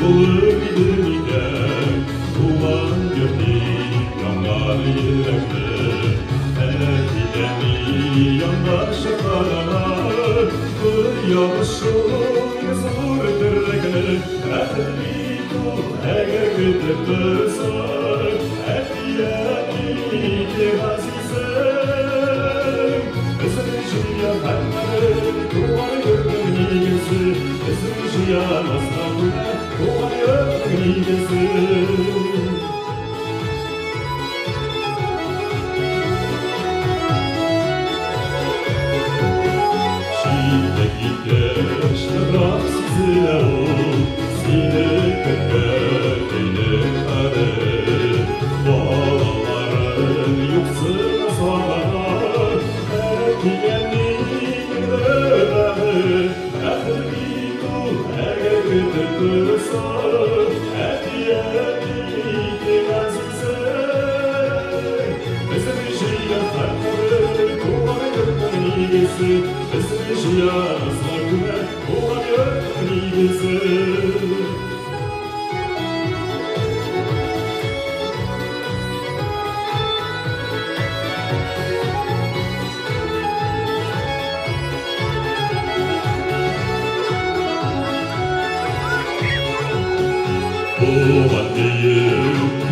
Olur giderken duman gördüm yanlar yürekte. Etkilemi yandaş yakalar, bu yağışın yazılır derrekler. Etliku eğer gidersen, etkilemi ki azizem. Özleşim ya kalpleri, duvar gördüm niyesi. Özleşim ya nasıl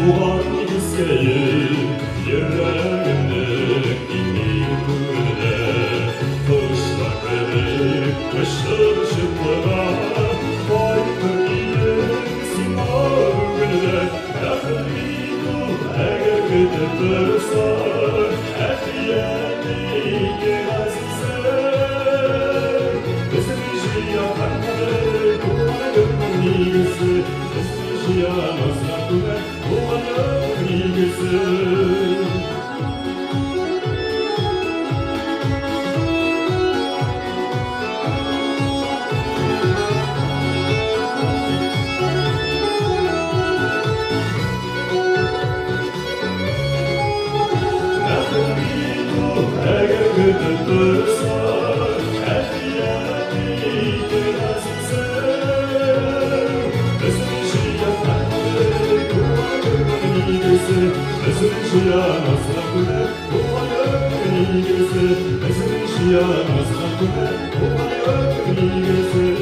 Kuhan hisseyi yüreğimde inip böyle kuşlar verip ışıl ışıklara baykırıyım simavgüle yakınıydı eğer gidersen etiyeni gelazise bizim işi yakanları kuhan niyesi ya nasıl kumanı niyesi. Özür